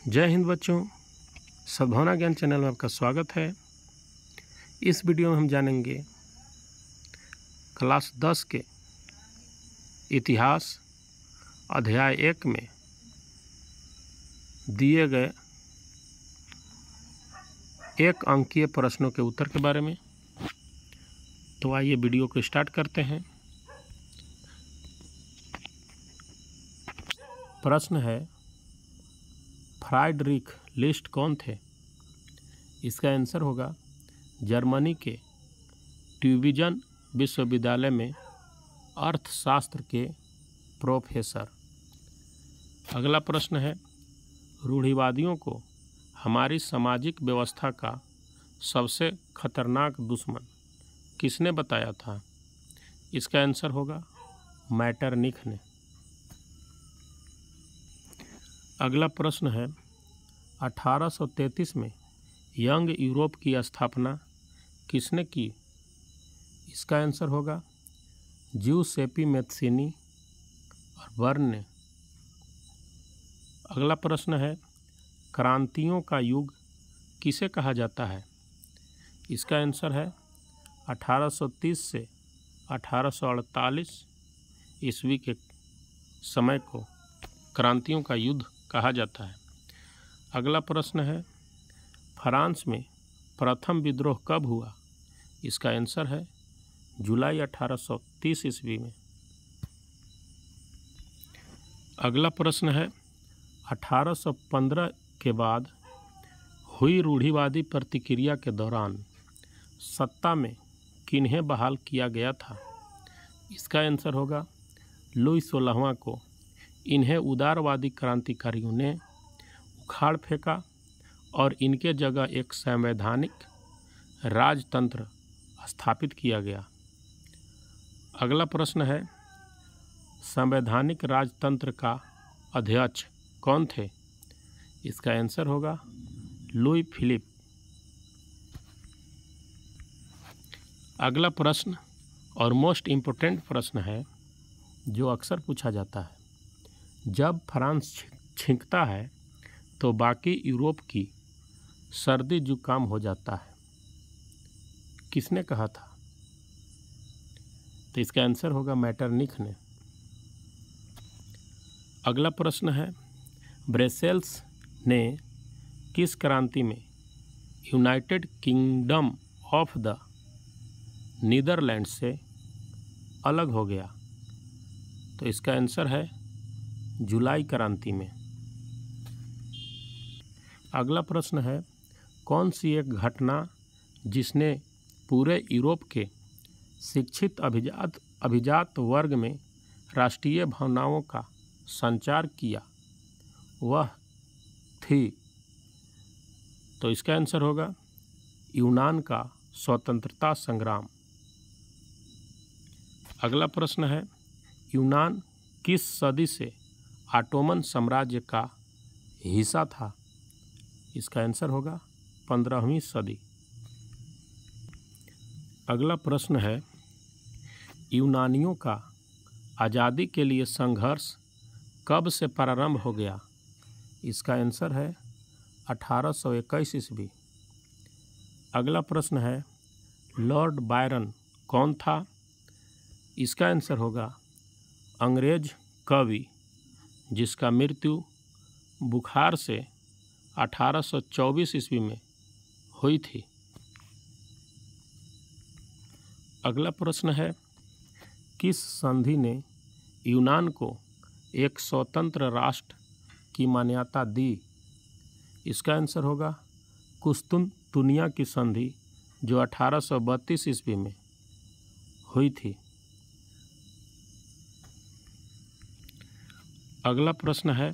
जय हिंद बच्चों, सद्भावना ज्ञान चैनल में आपका स्वागत है। इस वीडियो में हम जानेंगे क्लास 10 के इतिहास अध्याय 1 में दिए गए एक अंकीय प्रश्नों के उत्तर के बारे में। तो आइए वीडियो को स्टार्ट करते हैं। प्रश्न है, फ्राइडरिख लिस्ट कौन थे? इसका आंसर होगा जर्मनी के ट्यूबिंजन विश्वविद्यालय में अर्थशास्त्र के प्रोफेसर। अगला प्रश्न है, रूढ़िवादियों को हमारी सामाजिक व्यवस्था का सबसे खतरनाक दुश्मन किसने बताया था? इसका आंसर होगा मैटरनिख ने। अगला प्रश्न है, 1833 में यंग यूरोप की स्थापना किसने की? इसका आंसर होगा ज्यूसेपी मैत्सिनी और बर्न ने। अगला प्रश्न है, क्रांतियों का युग किसे कहा जाता है? इसका आंसर है 1830 से 1848 ईस्वी के समय को क्रांतियों का युद्ध कहा जाता है। अगला प्रश्न है, फ्रांस में प्रथम विद्रोह कब हुआ? इसका आंसर है जुलाई 1830 ईस्वी में। अगला प्रश्न है, 1815 के बाद हुई रूढ़िवादी प्रतिक्रिया के दौरान सत्ता में किन्हें बहाल किया गया था? इसका आंसर होगा लुई 16वां को। इन्हें उदारवादी क्रांतिकारियों ने उखाड़ फेंका और इनके जगह एक संवैधानिक राजतंत्र स्थापित किया गया। अगला प्रश्न है, संवैधानिक राजतंत्र का अध्यक्ष कौन थे? इसका आंसर होगा लुई फिलिप। अगला प्रश्न और मोस्ट इम्पोर्टेंट प्रश्न है जो अक्सर पूछा जाता है, जब फ्रांस छींकता है तो बाकी यूरोप की सर्दी जुकाम हो जाता है, किसने कहा था? तो इसका आंसर होगा मैटरनिख ने। अगला प्रश्न है, ब्रसेल्स ने किस क्रांति में United Kingdom of the Netherland से अलग हो गया? तो इसका आंसर है जुलाई क्रांति में। अगला प्रश्न है, कौन सी एक घटना जिसने पूरे यूरोप के शिक्षित अभिजात वर्ग में राष्ट्रीय भावनाओं का संचार किया वह थी? तो इसका आंसर होगा यूनान का स्वतंत्रता संग्राम। अगला प्रश्न है, यूनान किस सदी से ऑटोमन साम्राज्य का हिस्सा था? इसका आंसर होगा 15वीं सदी। अगला प्रश्न है, यूनानियों का आज़ादी के लिए संघर्ष कब से प्रारंभ हो गया? इसका आंसर है 1821 ईस्वी। अगला प्रश्न है, लॉर्ड बायरन कौन था? इसका आंसर होगा अंग्रेज कवि जिसका मृत्यु बुखार से 1824 ईस्वी में हुई थी। अगला प्रश्न है, किस संधि ने यूनान को एक स्वतंत्र राष्ट्र की मान्यता दी? इसका आंसर होगा कुस्तुनतुनिया की संधि जो 1832 ईस्वी में हुई थी। अगला प्रश्न है,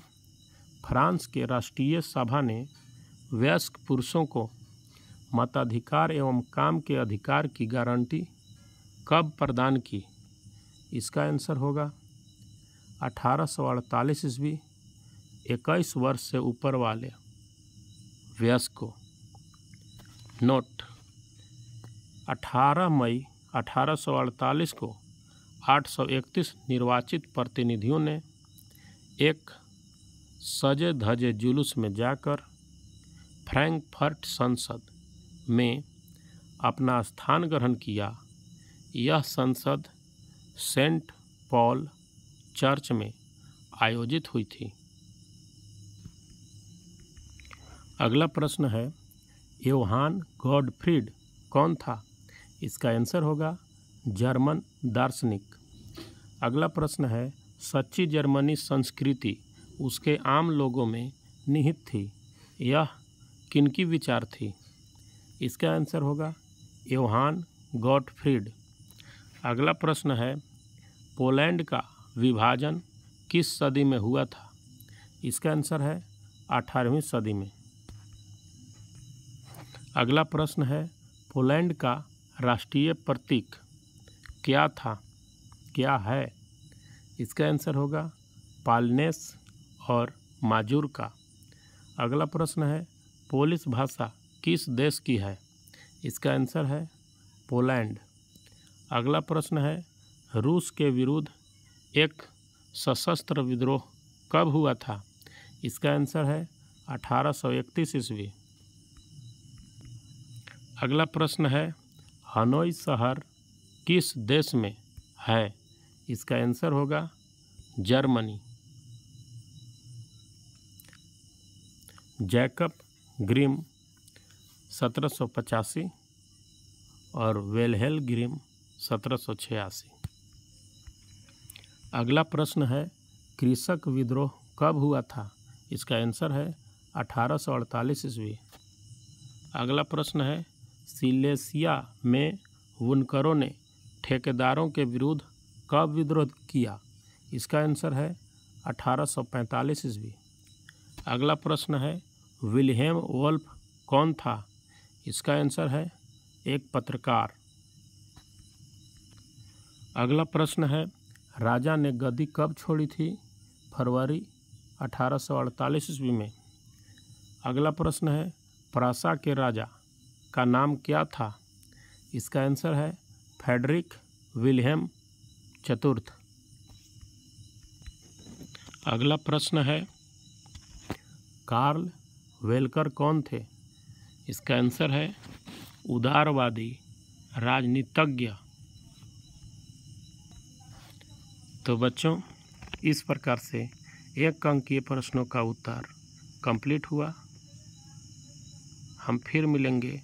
फ्रांस के राष्ट्रीय सभा ने वयस्क पुरुषों को मताधिकार एवं काम के अधिकार की गारंटी कब प्रदान की? इसका आंसर होगा 1848 ईस्वी। 21 वर्ष से ऊपर वाले वयस्क को। नोट, 18 मई 1848 को 831 निर्वाचित प्रतिनिधियों ने एक सजे धजे जुलूस में जाकर फ्रैंकफर्ट संसद में अपना स्थान ग्रहण किया। यह संसद सेंट पॉल चर्च में आयोजित हुई थी। अगला प्रश्न है, योहान गॉटफ्रीड कौन था? इसका आंसर होगा जर्मन दार्शनिक। अगला प्रश्न है, सच्ची जर्मनी संस्कृति उसके आम लोगों में निहित थी, यह किनकी विचार थी? इसका आंसर होगा योहान गॉटफ्रीड। अगला प्रश्न है, पोलैंड का विभाजन किस सदी में हुआ था? इसका आंसर है 18वीं सदी में। अगला प्रश्न है, पोलैंड का राष्ट्रीय प्रतीक क्या था, क्या है? इसका आंसर होगा पालनेस और माजूर्का। अगला प्रश्न है, पोलिश भाषा किस देश की है? इसका आंसर है पोलैंड। अगला प्रश्न है, रूस के विरुद्ध एक सशस्त्र विद्रोह कब हुआ था? इसका आंसर है 1831 ईस्वी। अगला प्रश्न है, हनोई शहर किस देश में है? इसका आंसर होगा जर्मनी। जैकब ग्रिम 1785 और विल्हेल्म ग्रिम 1786। अगला प्रश्न है, कृषक विद्रोह कब हुआ था? इसका आंसर है 1848 ईस्वी। अगला प्रश्न है, सिलेसिया में वुनकरों ने ठेकेदारों के विरुद्ध कब विद्रोह किया? इसका आंसर है 1845 ईस्वी। अगला प्रश्न है, विल्हेम वोल्फ कौन था? इसका आंसर है एक पत्रकार। अगला प्रश्न है, राजा ने गद्दी कब छोड़ी थी? फरवरी 1848 ईस्वी में। अगला प्रश्न है, प्रासा के राजा का नाम क्या था? इसका आंसर है फ्रेडरिक विल्हेम चतुर्थ। अगला प्रश्न है, कार्ल वेलकर कौन थे? इसका आंसर है उदारवादी राजनीतिज्ञ। तो बच्चों, इस प्रकार से एक अंकीय प्रश्नों का उत्तर कंप्लीट हुआ। हम फिर मिलेंगे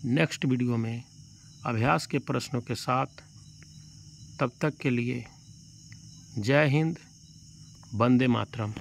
नेक्स्ट वीडियो में अभ्यास के प्रश्नों के साथ। तब तक के लिए जय हिंद, वंदे मातरम।